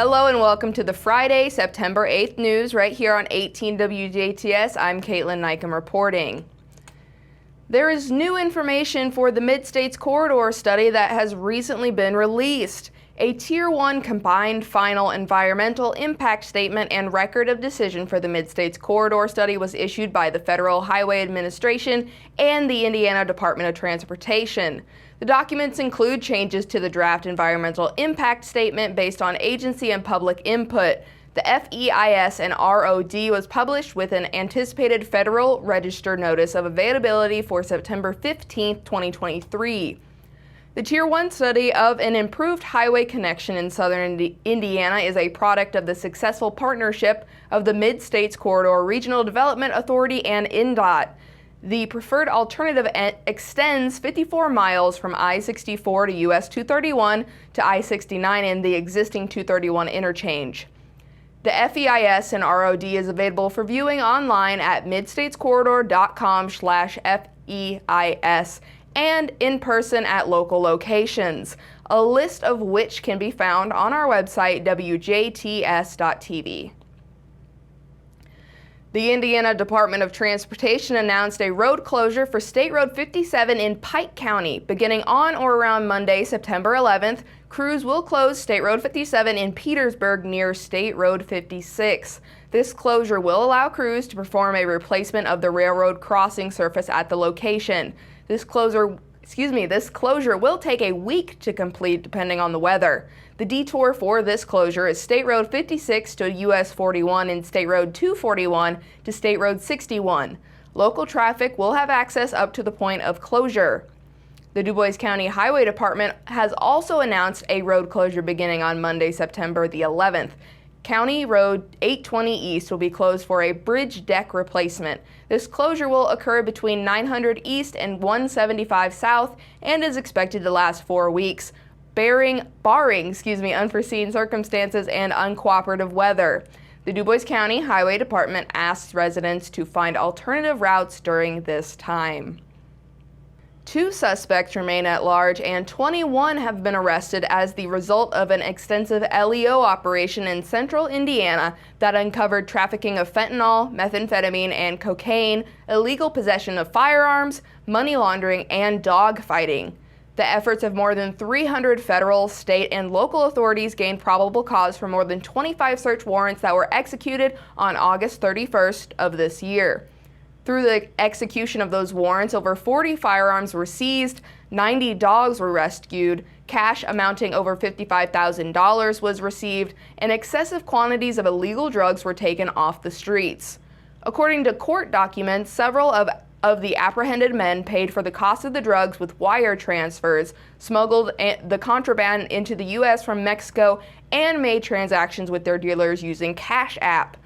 Hello and welcome to the Friday, September 8th news right here on 18 WJTS. I'm Kaitlyn Neukam reporting. There is new information for the Mid-States Corridor study that has recently been released. A Tier 1 combined final environmental impact statement and record of decision for the Mid-States Corridor study was issued by the Federal Highway Administration and the Indiana Department of Transportation. The documents include changes to the draft environmental impact statement based on agency and public input. The FEIS and ROD was published with an anticipated Federal Register notice of availability for September 15, 2023. The Tier 1 study of an improved highway connection in southern Indiana is a product of the successful partnership of the Mid-States Corridor Regional Development Authority and INDOT. The preferred alternative extends 54 miles from I-64 to US 231 to I-69 in the existing 231 interchange. The FEIS and ROD is available for viewing online at midstatescorridor.com/FEIS and in person at local locations, a list of which can be found on our website, WJTS.tv. The Indiana Department of Transportation announced a road closure for State Road 57 in Pike County. Beginning on or around Monday, September 11th, crews will close State Road 57 in Petersburg near State Road 56. This closure will allow crews to perform a replacement of the railroad crossing surface at the location. This closure will take a week to complete depending on the weather. The detour for this closure is State Road 56 to US 41 and State Road 241 to State Road 61. Local traffic will have access up to the point of closure. The Du Bois County Highway Department has also announced a road closure beginning on Monday, September the 11th. County Road 820 East will be closed for a bridge deck replacement. This closure will occur between 900 East and 175 South and is expected to last 4 weeks, barring unforeseen circumstances and uncooperative weather. The Du Bois County Highway Department asks residents to find alternative routes during this time. 2 suspects remain at large and 21 have been arrested as the result of an extensive LEO operation in central Indiana that uncovered trafficking of fentanyl, methamphetamine, and cocaine, illegal possession of firearms, money laundering, and dog fighting. The efforts of more than 300 federal, state, and local authorities gained probable cause for more than 25 search warrants that were executed on August 31st of this year. Through the execution of those warrants, over 40 firearms were seized, 90 dogs were rescued, cash amounting over $55,000 was received, and excessive quantities of illegal drugs were taken off the streets. According to court documents, several of the apprehended men paid for the cost of the drugs with wire transfers, smuggled the contraband into the U.S. from Mexico, and made transactions with their dealers using Cash App.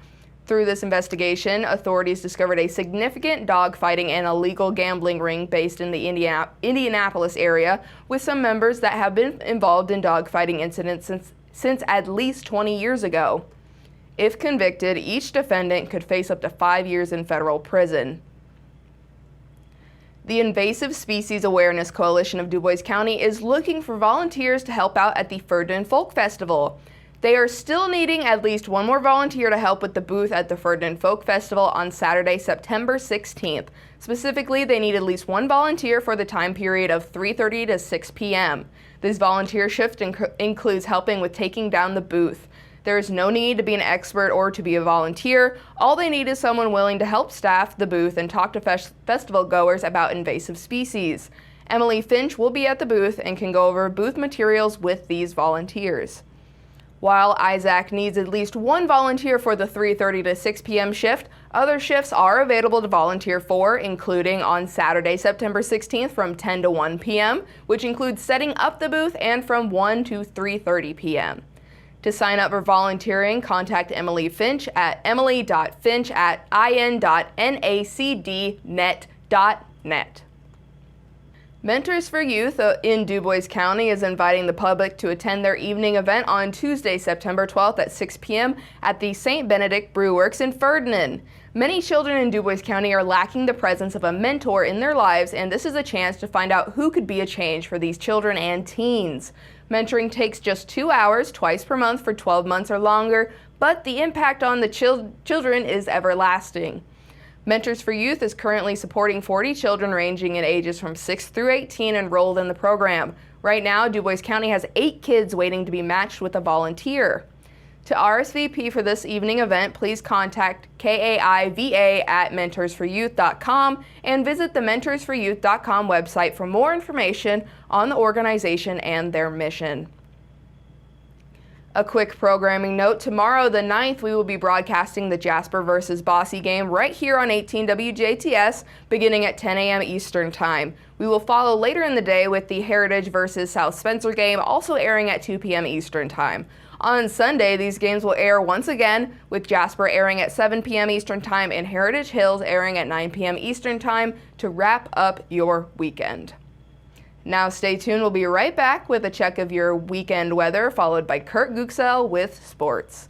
Through this investigation, authorities discovered a significant dogfighting and illegal gambling ring based in the Indianapolis area, with some members that have been involved in dogfighting incidents since at least 20 years ago. If convicted, each defendant could face up to 5 years in federal prison. The Invasive Species Awareness Coalition of Du Bois County is looking for volunteers to help out at the Ferdinand Folk Festival. They are still needing at least one more volunteer to help with the booth at the Ferdinand Folk Festival on Saturday, September 16th. Specifically, they need at least one volunteer for the time period of 3:30 to 6 p.m. This volunteer shift includes helping with taking down the booth. There is no need to be an expert or to be a volunteer. All they need is someone willing to help staff the booth and talk to festival goers about invasive species. Emily Finch will be at the booth and can go over booth materials with these volunteers. While Isaac needs at least one volunteer for the 3:30 to 6 p.m. shift, other shifts are available to volunteer for, including on Saturday, September 16th from 10 to 1 p.m., which includes setting up the booth, and from 1 to 3:30 p.m. To sign up for volunteering, contact Emily Finch at emily.finch@in.nacdnet.net. Mentors for Youth in Du Bois County is inviting the public to attend their evening event on Tuesday, September 12th at 6 p.m. at the St. Benedict Brew Works in Ferdinand. Many children in DuBois County are lacking the presence of a mentor in their lives, and this is a chance to find out who could be a change for these children and teens. Mentoring takes just 2 hours twice per month for 12 months or longer, but the impact on the children is everlasting. Mentors for Youth is currently supporting 40 children ranging in ages from 6 through 18 enrolled in the program. Right now, DuBois County has 8 kids waiting to be matched with a volunteer. To RSVP for this evening event, please contact KAIVA@mentorsforyouth.com and visit the mentorsforyouth.com website for more information on the organization and their mission. A quick programming note, tomorrow the 9th we will be broadcasting the Jasper versus Bosse game right here on 18 WJTS beginning at 10 a.m. Eastern Time. We will follow later in the day with the Heritage versus South Spencer game also airing at 2 p.m. Eastern Time. On Sunday, these games will air once again, with Jasper airing at 7 p.m. Eastern Time and Heritage Hills airing at 9 p.m. Eastern Time to wrap up your weekend. Now stay tuned, we'll be right back with a check of your weekend weather, followed by Kurt Guxel with sports.